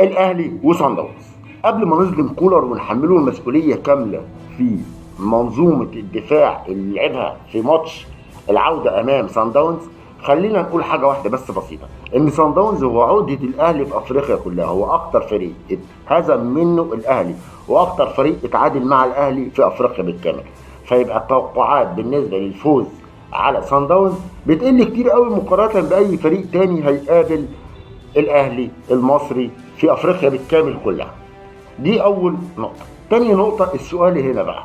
الاهلي وصن داونز. قبل ما نظلم كولر ونحمله المسؤوليه كامله في منظومه الدفاع اللي لعبها في ماتش العوده امام صن داونز، خلينا نقول حاجه واحده بس بسيطه، ان صن داونز هو عقده الاهلي في افريقيا كلها، هو اكتر فريق اتهزم منه الاهلي واكتر فريق اتعادل مع الاهلي في افريقيا بالكامل. فيبقى التوقعات بالنسبه للفوز على صن داونز بتقل كتير قوي مقارنه باي فريق تاني هيقابل الاهلي المصري في افريقيا بالكامل كلها. دي اول نقطه. تاني نقطه، السؤال هنا بقى،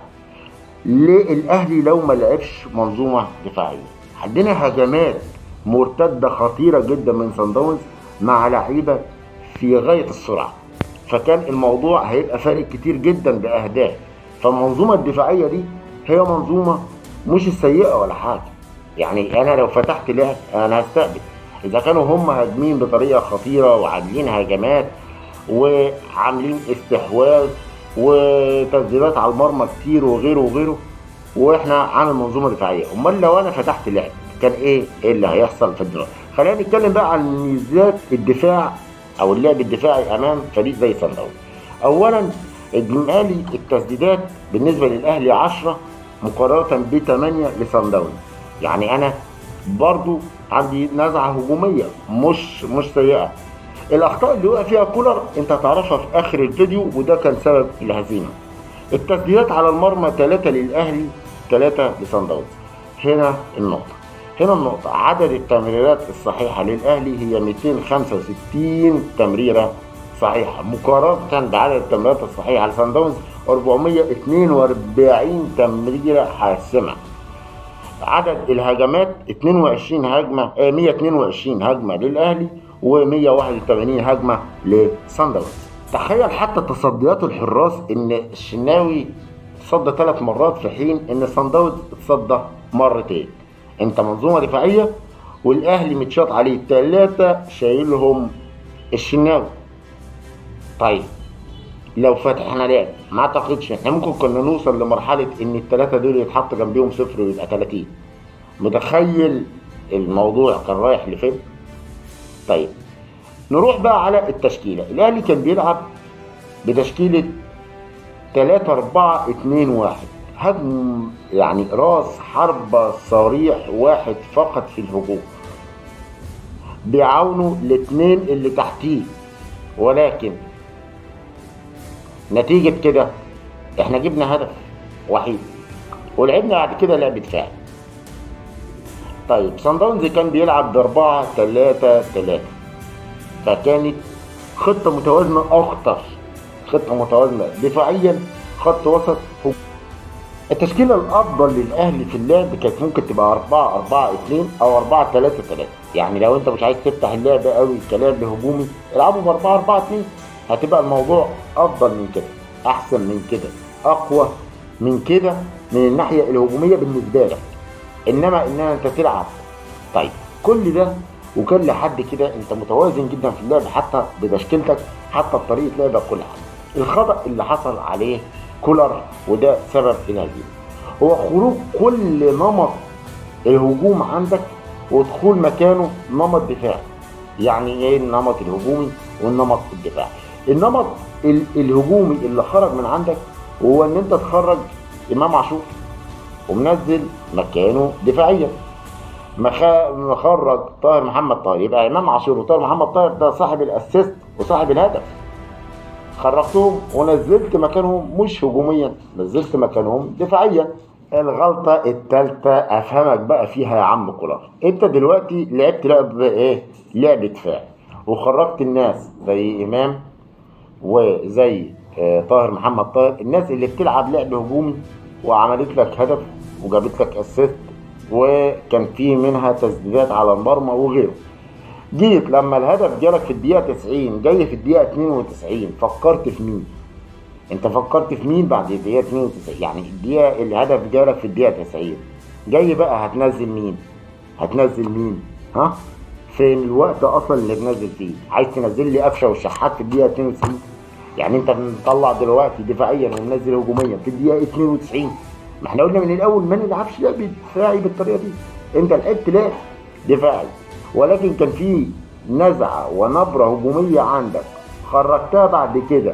ليه الاهلي لو ما لعبش منظومه دفاعيه؟ عندنا هجمات مرتده خطيره جدا من صن داونز مع لعيبه في غايه السرعه، فكان الموضوع هيبقى فارق كتير جدا باهداف. فالمنظومه الدفاعيه دي هي منظومه مش سيئه ولا حاجه، يعني انا لو فتحت لعب انا هستقبل. اذا كانوا هم هاجمين بطريقه خطيره وعاملين هجمات وعاملين استحواذ وتسديدات على المرمى كتير وغيره وغيره، واحنا عامل منظومه دفاعيه، امال لو انا فتحت لعب كان ايه اللي هيحصل في الدوري؟ خلينا نتكلم بقى عن ميزات الدفاع او اللعب الدفاعي امام فريق زي صن داونز. اولا، اجمالي التسديدات بالنسبه للاهلي 10 مقارنه ب 8 لصن داونز، يعني انا برضو عندي نزعه هجوميه مش سيئه. الاخطاء اللي وقع فيها كولر انت هتعرفها في اخر الفيديو، وده كان سبب الهزيمه. التسديدات على المرمى 3 للاهلي 3 لصن داونز. هنا النقطه عدد التمريرات الصحيحه للاهلي هي 265 تمريره صحيحه مقارنه بعدد التمريرات الصحيحه لصن داونز 442 تمريره حاسمه. عدد الهجمات 22 هجمه 122 هجمه للاهلي و181 هجمه لصن داونز. تخيل حتى تصديات الحراس ان الشناوي اتصدى 3 مرات في حين ان صن داونز اتصدى مرتين. انت منظومه دفاعيه والاهلي متشاط عليه 3 شايلهم الشناوي. طيب لو فتحنا لعب ما اعتقدش احنا ممكن كنا نوصل لمرحله ان ال3 دول يتحط جنبيهم صفر ويبقى 30. متخيل الموضوع كان رايح لفين؟ طيب نروح بقى على التشكيله. الاهلي كان بيلعب بتشكيله 3-4-2-1، هجم يعني راس حربة صريح واحد فقط في الهجوم بيعاونوا الاثنين اللي تحتيه، ولكن نتيجة كده احنا جبنا هدف وحيد ولعبنا بعد كده لعب دفاعي. طيب صن داونز كان بيلعب ب4-3-3، فكانت خطة متوازنة أكتر، خطة متوازنة دفاعيا خط وسط هجوم. التشكيلة الأفضل للأهلي في اللعب كانت ممكن تبقى 4-4-2 أو 4-3-3، يعني لو أنت مش عايز تفتح اللعب قوي كلعب هجومي العبوا ب4-4-2، هتبقى الموضوع أفضل من كده، أحسن من كده، أقوى من كده من الناحية الهجومية بالنسبة لك. إنما أنت تلعب طيب كل ده وكان لحد كده أنت متوازن جدا في اللعب، حتى بتشكيلتك حتى بطريقة لعبك كل حاجة. الخطأ اللي حصل عليه كولر وده سبب الهزيمة هو خروج كل نمط الهجوم عندك ودخول مكانه نمط دفاعي. يعني ايه النمط الهجومي والنمط الدفاعي؟ النمط الهجومي اللي خرج من عندك هو ان انت تخرج امام عاشور ومنزل مكانه دفاعيا، مخرج طاهر محمد طاهر، يبقى امام عاشور وطاهر محمد طاهر ده صاحب الاسيست وصاحب الهدف، خرجتهم ونزلت مكانهم مش هجوميا، نزلت مكانهم دفاعيا. الغلطة الثالثة افهمك بقى فيها يا عم كولر، انت دلوقتي لعبت لعب ايه؟ لعب دفاعي وخرجت الناس زي امام وزي طاهر محمد طاهر، الناس اللي بتلعب لعب هجومي وعملت لك هدف وجابت لك اسيست وكان في منها تسديدات على المرمى وغيره. جيت لما الهدف جالك في الدقيقة 90 جاي في الدقيقة 92 فكرت في مين؟ انت فكرت في مين بعد الدقيقة 92؟ يعني الدقيقة الهدف جالك في الدقيقة 90 جاي بقى هتنزل مين؟ هتنزل مين؟ ها؟ فين الوقت اصلا اللي تنزل فيه؟ عايز تنزل لي قفشة والشحات في الدقيقة 92؟ يعني انت مطلع دلوقتي دفاعيا ومنزل هجوميا في الدقيقة 92؟ ما احنا قلنا من الاول ما نلعبش لعب دفاعي بالطريقة دي. انت لعبت لعب دفاعي ولكن كان في نزعة ونبرة هجومية عندك خرجتها بعد كده